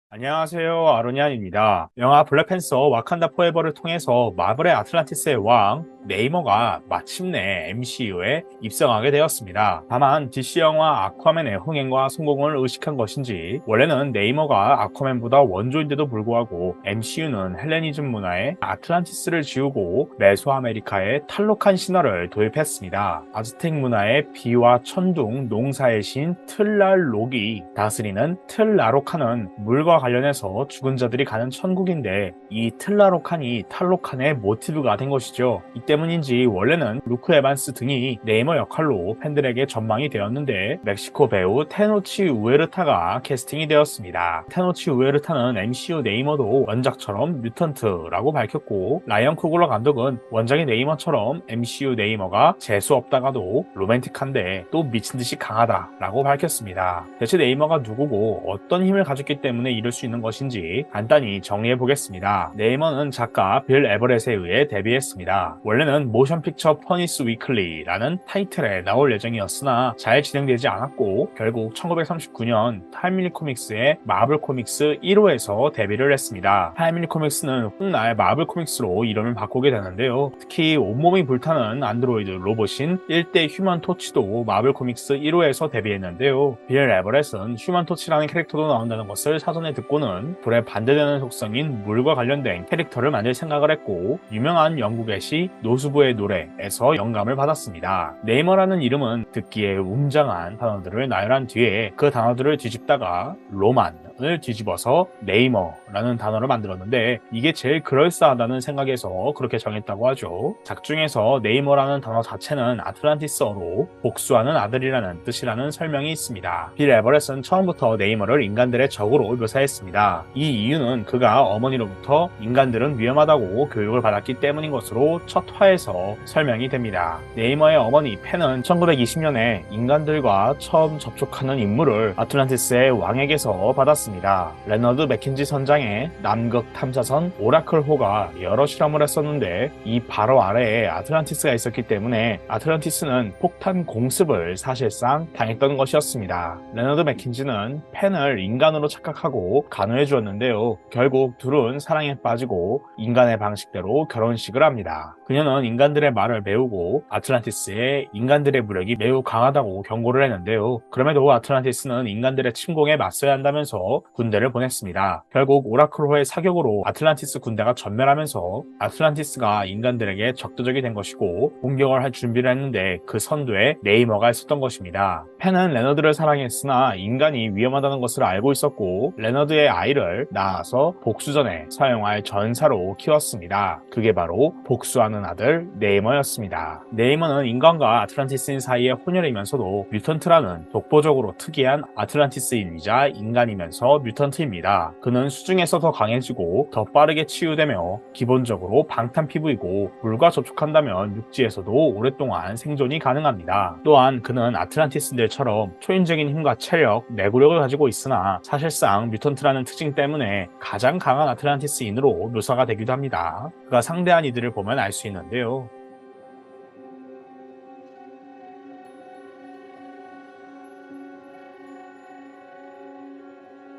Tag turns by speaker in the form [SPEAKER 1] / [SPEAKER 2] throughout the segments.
[SPEAKER 1] 안녕하세요, 아로니안입니다. 영화 블랙팬서 와칸다 포에버를 통해서 마블의 아틀란티스의 왕 네이머가 마침내 MCU에 입성하게 되었습니다. 다만 DC 영화 아쿠아맨의 흥행과 성공을 의식한 것인지 원래는 네이머가 아쿠아맨보다 원조인데도 불구하고 MCU는 헬레니즘 문화에 아틀란티스를 지우고 메소아메리카에 탈록한 신화를 도입했습니다. 아즈텍 문화의 비와 천둥, 농사의 신 틀랄록이 다스리는 틀라로칸은 물과 관련해서 죽은 자들이 가는 천국인데 이 틀라로칸이 탈로칸의 모티브가 된 것이죠. 이 때문인지 원래는 루크 에반스 등이 네이머 역할로 팬들에게 전망이 되었는데 멕시코 배우 테노치 우에르타가 캐스팅이 되었습니다. 테노치 우에르타는 MCU 네이머도 원작처럼 뮤턴트라고 밝혔고 라이언 쿠글러 감독은 원작의 네이머처럼 MCU 네이머가 재수 없다가도 로맨틱한데 또 미친듯이 강하다라고 밝혔습니다. 대체 네이머가 누구고 어떤 힘을 가졌기 때문에 이룰 수 있는 것인지 간단히 정리해 보겠습니다. 네이머는 작가 빌 에버렛에 의해 데뷔했습니다. 원래는 모션 픽처 퍼니스 위클리라는 타이틀에 나올 예정이었으나 잘 진행되지 않았고 결국 1939년 타임밀리 코믹스의 마블 코믹스 1호에서 데뷔를 했습니다. 타임밀리 코믹스는 훗날 마블 코믹스로 이름을 바꾸게 되는데요. 특히 온몸이 불타는 안드로이드 로봇인 1대 휴먼 토치도 마블 코믹스 1호에서 데뷔했는데요. 빌 에버렛은 휴먼 토치라는 캐릭터도 나온다는 것을 사전에 듣고는 불에 반대되는 속성인 물과 관련된 캐릭터를 만들 생각을 했고 유명한 영국의 시 노수부의 노래에서 영감을 받았습니다. 네이머라는 이름은 듣기에 웅장한 단어들을 나열한 뒤에 그 단어들을 뒤집다가 로만을 뒤집어서 네이머라는 단어를 만들었는데 이게 제일 그럴싸하다는 생각에서 그렇게 정했다고 하죠. 작중에서 네이머라는 단어 자체는 아틀란티스어로 복수하는 아들이라는 뜻이라는 설명이 있습니다. 빌 에버렛은 처음부터 네이머를 인간들의 적으로 묘사했습니다. 이 이유는 그가 어머니로부터 인간들은 위험하다고 교육을 받았기 때문인 것으로 첫 화에서 설명이 됩니다. 네이머의 어머니 펜은 1920년에 인간들과 처음 접촉하는 임무를 아틀란티스의 왕에게서 받았습니다. 레너드 맥킨지 선장의 남극 탐사선 오라클호가 여러 실험을 했었는데 이 바로 아래에 아틀란티스가 있었기 때문에 아틀란티스는 폭탄 공습을 사실상 당했던 것이었습니다. 레너드 맥킨지는 펜을 인간으로 착각하고 간호해 주었는데요. 결국 둘은 사랑에 빠지고 인간의 방식대로 결혼식을 합니다. 그녀는 인간들의 말을 배우고 아틀란티스에 인간들의 무력이 매우 강하다고 경고를 했는데요. 그럼에도 아틀란티스는 인간들의 침공에 맞서야 한다면서 군대를 보냈습니다. 결국 오라클호의 사격으로 아틀란티스 군대가 전멸하면서 아틀란티스가 인간들에게 적대적이 된 것이고 공격을 할 준비를 했는데 그 선두에 네이머가 있었던 것입니다. 펜은 레너드를 사랑했으나 인간이 위험하다는 것을 알고 있었고 레너드의 아이를 낳아서 복수전에 사용할 전사로 키웠습니다. 그게 바로 복수하는 아들 네이머였습니다. 네이머는 인간과 아틀란티스인 사이의 혼혈이면서도 뮤턴트라는 독보적으로 특이한 아틀란티스인이자 인간이면서 뮤턴트입니다. 그는 수중에서 더 강해지고 더 빠르게 치유되며 기본적으로 방탄 피부이고 물과 접촉한다면 육지에서도 오랫동안 생존이 가능합니다. 또한 그는 아틀란티스들처럼 초인적인 힘과 체력, 내구력을 가지고 있으나 사실상 뮤턴트라는 특징 때문에 가장 강한 아틀란티스인으로 묘사가 되기도 합니다. 그가 상대한 이들을 보면 알 수 있는데요.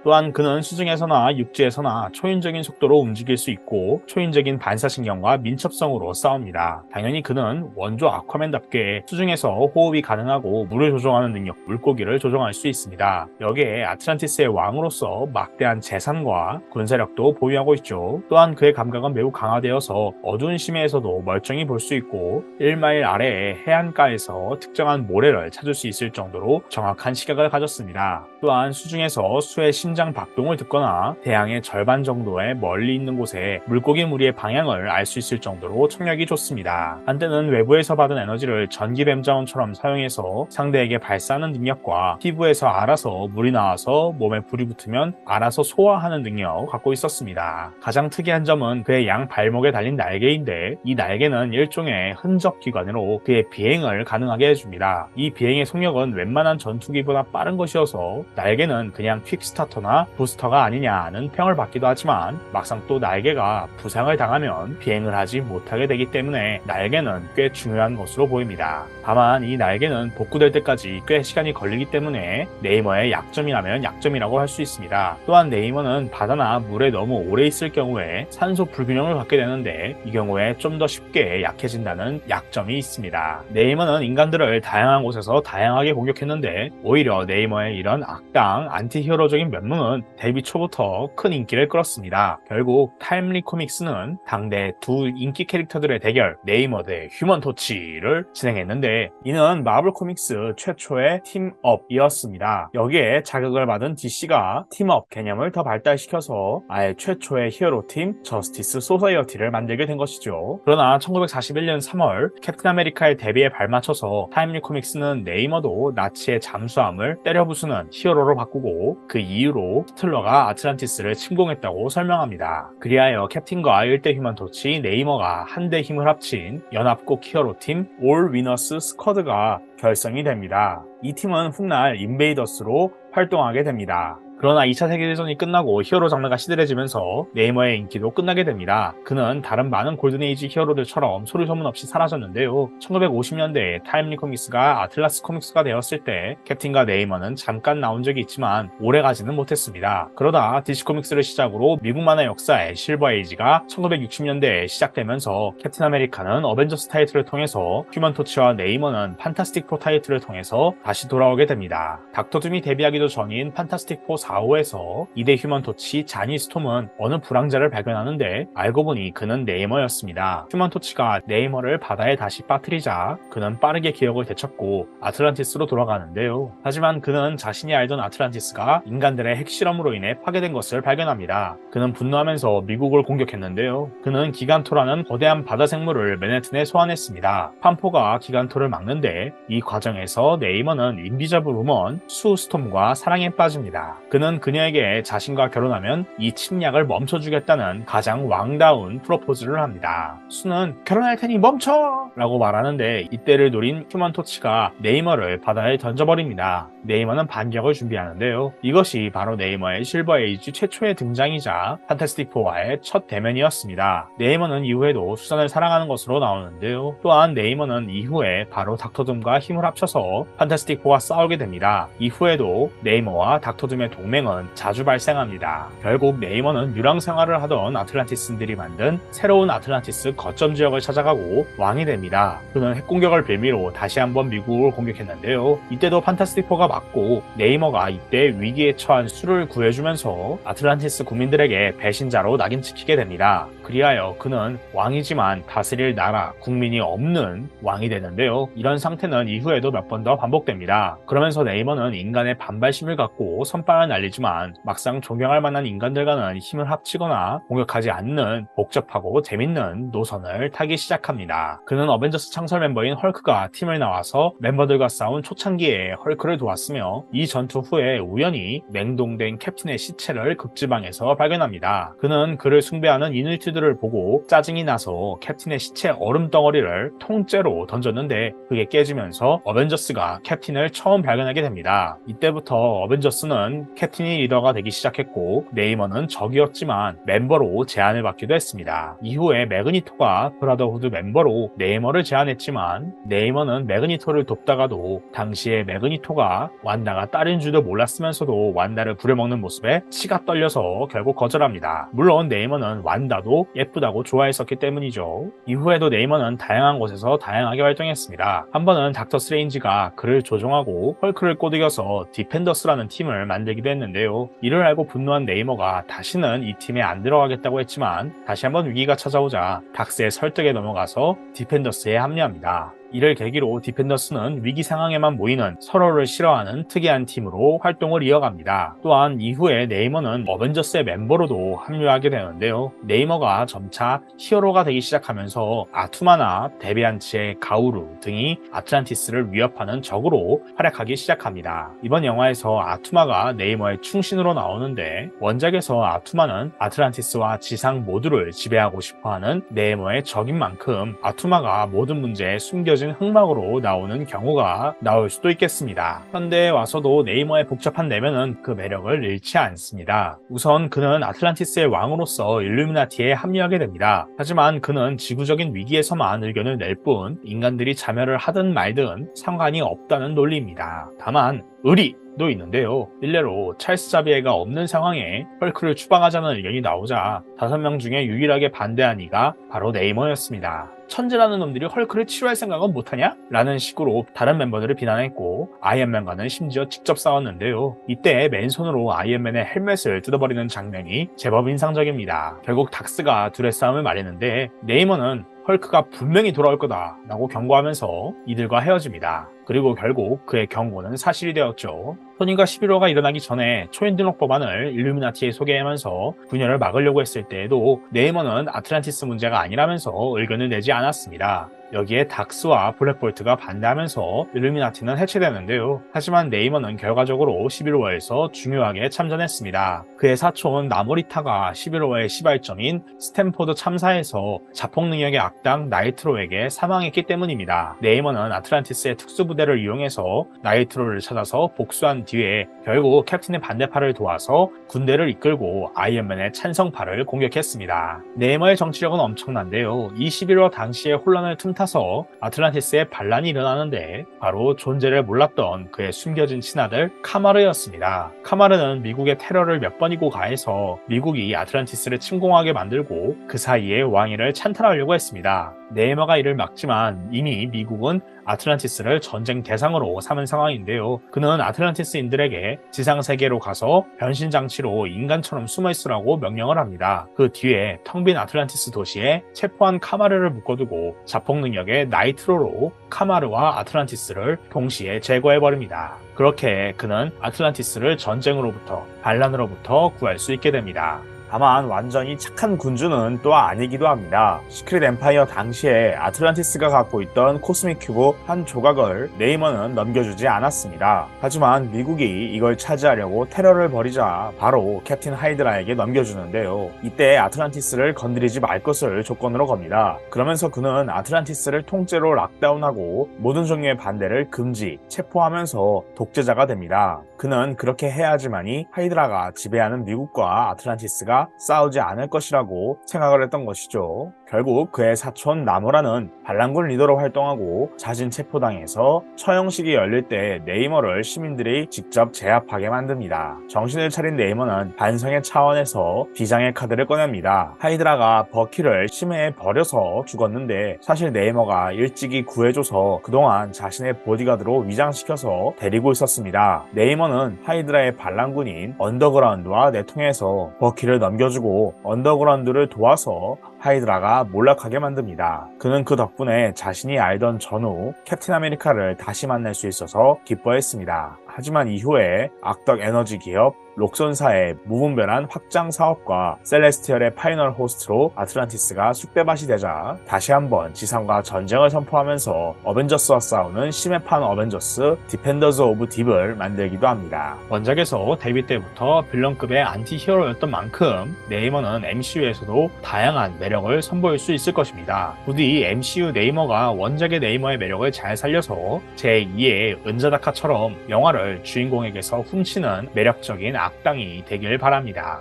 [SPEAKER 1] 또한 그는 수중에서나 육지에서나 초인적인 속도로 움직일 수 있고 초인적인 반사신경과 민첩성으로 싸웁니다. 당연히 그는 원조 아쿠아맨답게 수중에서 호흡이 가능하고 물을 조종하는 능력, 물고기를 조종할 수 있습니다. 여기에 아틀란티스의 왕으로서 막대한 재산과 군사력도 보유하고 있죠. 또한 그의 감각은 매우 강화되어서 어두운 심해에서도 멀쩡히 볼 수 있고 1마일 아래의 해안가에서 특정한 모래를 찾을 수 있을 정도로 정확한 시각을 가졌습니다. 또한 수중에서 수의 심장 박동을 듣거나 대양의 절반 정도의 멀리 있는 곳에 물고기 무리의 방향을 알 수 있을 정도로 청력이 좋습니다. 한때는 외부에서 받은 에너지를 전기뱀 자원처럼 사용해서 상대에게 발사하는 능력과 피부에서 알아서 물이 나와서 몸에 불이 붙으면 알아서 소화하는 능력을 갖고 있었습니다. 가장 특이한 점은 그의 양 발목에 달린 날개인데 이 날개는 일종의 흔적 기관으로 그의 비행을 가능하게 해줍니다. 이 비행의 속력은 웬만한 전투기보다 빠른 것이어서 날개는 그냥 퀵스타터 부스터나 부스터가 아니냐는 평을 받기도 하지만 막상 또 날개가 부상을 당하면 비행을 하지 못하게 되기 때문에 날개는 꽤 중요한 것으로 보입니다. 다만 이 날개는 복구될 때까지 꽤 시간이 걸리기 때문에 네이머의 약점이라면 약점이라고 할 수 있습니다. 또한 네이머는 바다나 물에 너무 오래 있을 경우에 산소 불균형을 갖게 되는데 이 경우에 좀 더 쉽게 약해진다는 약점이 있습니다. 네이머는 인간들을 다양한 곳에서 다양하게 공격했는데 오히려 네이머의 이런 악당 안티히어로적인 면모는 데뷔 초부터 큰 인기를 끌었습니다. 결국 타임리 코믹스는 당대 두 인기 캐릭터들의 대결 네이머 대 휴먼 토치를 진행했는데 이는 마블 코믹스 최초의 팀업이었습니다. 여기에 자극을 받은 DC가 팀업 개념을 더 발달시켜서 아예 최초의 히어로팀 저스티스 소사이어티를 만들게 된 것이죠. 그러나 1941년 3월 캡틴 아메리카의 데뷔에 발맞춰서 타임리 코믹스는 네이머도 나치의 잠수함을 때려 부수는 히어로로 바꾸고 그 이후로 히틀러가 아틀란티스를 침공했다고 설명합니다. 그리하여 캡틴과 1대 휴먼 토치 네이머가 한대 힘을 합친 연합국 히어로팀 올 위너스 스쿼드가 결성이 됩니다. 이 팀은 훗날 인베이더스로 활동하게 됩니다. 그러나 2차 세계대전이 끝나고 히어로 장르가 시들해지면서 네이머의 인기도 끝나게 됩니다. 그는 다른 많은 골든에이지 히어로들처럼 소리소문 없이 사라졌는데요. 1950년대에 타임리 코믹스가 아틀라스 코믹스가 되었을 때 캡틴과 네이머는 잠깐 나온 적이 있지만 오래가지는 못했습니다. 그러다 DC 코믹스를 시작으로 미국 만화 역사의 실버 에이지가 1960년대에 시작되면서 캡틴 아메리카는 어벤져스 타이틀을 통해서 휴먼 토치와 네이머는 판타스틱 포 타이틀을 통해서 다시 돌아오게 됩니다. 닥터 둠이 데뷔하기도 전인 판타스틱 포 4호에서 2대 휴먼 토치 자니 스톰은 어느 불황자를 발견하는데 알고 보니 그는 네이머였습니다. 휴먼 토치가 네이머를 바다에 다시 빠뜨리자 그는 빠르게 기억을 되찾고 아틀란티스로 돌아가는데요. 하지만 그는 자신이 알던 아틀란티스가 인간들의 핵실험으로 인해 파괴된 것을 발견합니다. 그는 분노하면서 미국을 공격했는데요. 그는 기간토라는 거대한 바다 생물을 맨해튼에 소환했습니다. 판포가 기간토를 막는데 이 과정에서 네이머는 인비저블 우먼 수 스톰과 사랑에 빠집니다. 그는 그녀에게 자신과 결혼하면 이 침략을 멈춰주겠다는 가장 왕다운 프로포즈를 합니다. 수는 결혼할 테니 멈춰! 라고 말하는데 이때를 노린 휴먼 토치가 네이머를 바다에 던져버립니다. 네이머는 반격을 준비하는데요. 이것이 바로 네이머의 실버 에이지 최초의 등장이자 판타스틱 4와의 첫 대면이었습니다. 네이머는 이후에도 수선을 사랑하는 것으로 나오는데요. 또한 네이머는 이후에 바로 닥터 둠과 힘을 합쳐서 판타스틱 4와 싸우게 됩니다. 이후에도 네이머와 닥터 둠의 동맹은 자주 발생합니다. 결국 네이머는 유랑 생활을 하던 아틀란티스인들이 만든 새로운 아틀란티스 거점 지역을 찾아가고 왕이 됩니다. 그는 핵공격을 빌미로 다시 한번 미국을 공격했는데요. 이때도 판타스틱 4가 맞고 네이머가 이때 위기에 처한 수를 구해주면서 아틀란티스 국민들에게 배신자로 낙인 찍히게 됩니다. 그리하여 그는 왕이지만 다스릴 나라, 국민이 없는 왕이 되는데요. 이런 상태는 이후에도 몇 번 더 반복됩니다. 그러면서 네이머는 인간의 반발심을 갖고 선빵을 날리지만 막상 존경할 만한 인간들과는 힘을 합치거나 공격하지 않는 복잡하고 재밌는 노선을 타기 시작합니다. 그는 어벤져스 창설 멤버인 헐크가 팀을 나와서 멤버들과 싸운 초창기에 헐크를 도왔으며 이 전투 후에 우연히 냉동된 캡틴의 시체를 극지방에서 발견합니다. 그는 그를 숭배하는 이누이트들을 보고 짜증이 나서 캡틴의 시체 얼음 덩어리를 통째로 던졌는데 그게 깨지면서 어벤져스가 캡틴을 처음 발견하게 됩니다. 이때부터 어벤져스는 캡틴이 리더가 되기 시작했고 네이머는 적이었지만 멤버로 제안을 받기도 했습니다. 이후에 매그니토가 브라더후드 멤버로 네이머를 제안했지만 네이머는 매그니토를 돕다가도 당시에 매그니토가 완다가 딸인 줄도 몰랐으면서도 완다를 부려먹는 모습에 치가 떨려서 결국 거절합니다. 물론 네이머는 완다도 예쁘다고 좋아했었기 때문이죠. 이후에도 네이머는 다양한 곳에서 다양하게 활동했습니다. 한 번은 닥터 스트레인지가 그를 조종하고 헐크를 꼬드겨서 디펜더스라는 팀을 만들기도 했는데요. 이를 알고 분노한 네이머가 다시는 이 팀에 안 들어가겠다고 했지만 다시 한번 위기가 찾아오자 닥스의 설득에 넘어가서 디펜더스에 합류합니다. 이를 계기로 디펜더스는 위기 상황에만 모이는 서로를 싫어하는 특이한 팀으로 활동을 이어갑니다. 또한 이후에 네이머는 어벤져스의 멤버로도 합류하게 되는데요. 네이머가 점차 히어로가 되기 시작하면서 아투마나 데비안치의 가우루 등이 아틀란티스를 위협하는 적으로 활약하기 시작합니다. 이번 영화에서 아투마가 네이머의 충신으로 나오는데 원작에서 아투마는 아틀란티스와 지상 모두를 지배하고 싶어하는 네이머의 적인 만큼 아투마가 모든 문제에 숨겨진 숨겨진 흑막으로 나오는 경우가 나올 수도 있겠습니다. 현대에 와서도 네이머의 복잡한 내면은 그 매력을 잃지 않습니다. 우선 그는 아틀란티스의 왕으로서 일루미나티에 합류하게 됩니다. 하지만 그는 지구적인 위기에서만 의견을 낼 뿐 인간들이 자멸을 하든 말든 상관이 없다는 논리입니다. 다만 의리도 있는데요. 일례로 찰스 자비에가 없는 상황에 헐크를 추방하자는 의견이 나오자 5명 중에 유일하게 반대한 이가 바로 네이머였습니다. 천재라는 놈들이 헐크를 치료할 생각은 못하냐? 라는 식으로 다른 멤버들을 비난했고 아이언맨과는 심지어 직접 싸웠는데요. 이때 맨손으로 아이언맨의 헬멧을 뜯어버리는 장면이 제법 인상적입니다. 결국 닥스가 둘의 싸움을 말했는데 네이머는 헐크가 분명히 돌아올 거다 라고 경고하면서 이들과 헤어집니다. 그리고 결국 그의 경고는 사실이 되었죠. 토니가 11호가 일어나기 전에 초인 등록 법안을 일루미나티에 소개하면서 분열을 막으려고 했을 때에도 네이머는 아틀란티스 문제가 아니라면서 의견을 내지 않았습니다. 여기에 닥스와 블랙볼트가 반대하면서 일루미나티는 해체되는데요. 하지만 네이머는 결과적으로 11호에서 중요하게 참전했습니다. 그의 사촌 나모리타가 11호의 시발점인 스탠포드 참사에서 자폭 능력의 악당 나이트로에게 사망했기 때문입니다. 네이머는 아틀란티스의 특수부대를 이용해서 나이트로를 찾아서 복수한 뒤에 결국 캡틴의 반대파를 도와서 군대를 이끌고 아이언맨의 찬성파를 공격했습니다. 네이머의 정치력은 엄청난데요. 이 11호 당시의 혼란을 틈타서 아틀란티스에 반란이 일어나는데 바로 존재를 몰랐던 그의 숨겨진 친아들 카마르였습니다. 카마르는 미국의 테러를 몇 번이고 가해서 미국이 아틀란티스를 침공하게 만들고 그 사이에 왕위를 찬탈하려고 했습니다. 네이머가 이를 막지만 이미 미국은 아틀란티스를 전쟁 대상으로 삼은 상황인데요. 그는 아틀란티스인들에게 지상세계로 가서 변신 장치로 인간처럼 숨어있으라고 명령을 합니다. 그 뒤에 텅 빈 아틀란티스 도시에 체포한 카마르를 묶어두고 자폭 능력의 나이트로로 카마르와 아틀란티스를 동시에 제거해버립니다. 그렇게 그는 아틀란티스를 전쟁으로부터 반란으로부터 구할 수 있게 됩니다. 다만 완전히 착한 군주는 또 아니기도 합니다. 시크릿 엠파이어 당시에 아틀란티스가 갖고 있던 코스믹 큐브 한 조각을 네이머는 넘겨주지 않았습니다. 하지만 미국이 이걸 차지하려고 테러를 벌이자 바로 캡틴 하이드라에게 넘겨주는데요. 이때 아틀란티스를 건드리지 말 것을 조건으로 겁니다. 그러면서 그는 아틀란티스를 통째로 락다운하고 모든 종류의 반대를 금지, 체포하면서 독재자가 됩니다. 그는 그렇게 해야지만이 하이드라가 지배하는 미국과 아틀란티스가 싸우지 않을 것이라고 생각을 했던 것이죠. 결국 그의 사촌 나무라는 반란군 리더로 활동하고 자진 체포당해서 처형식이 열릴 때 네이머를 시민들이 직접 제압하게 만듭니다. 정신을 차린 네이머는 반성의 차원에서 비장의 카드를 꺼냅니다. 하이드라가 버키를 심해에 버려서 죽었는데 사실 네이머가 일찍이 구해줘서 그동안 자신의 보디가드로 위장시켜서 데리고 있었습니다. 네이머는 하이드라의 반란군인 언더그라운드와 내통해서 버키를 넘겨주고 언더그라운드를 도와서 하이드라가 몰락하게 만듭니다. 그는 그 덕분에 자신이 알던 전후 캡틴 아메리카를 다시 만날 수 있어서 기뻐했습니다. 하지만 이후에 악덕 에너지 기업 록선사의 무분별한 확장 사업과 셀레스티얼의 파이널 호스트로 아틀란티스가 쑥대밭이 되자 다시 한번 지상과 전쟁을 선포하면서 어벤져스와 싸우는 심해판 어벤져스 디펜더즈 오브 딥을 만들기도 합니다. 원작에서 데뷔 때부터 빌런급의 안티히어로였던 만큼 네이머는 MCU에서도 다양한 매력을 선보일 수 있을 것입니다. 부디 MCU 네이머가 원작의 네이머의 매력을 잘 살려서 제2의 은자다카처럼 영화를 주인공에게서 훔치는 매력적인 악당이 되길 바랍니다.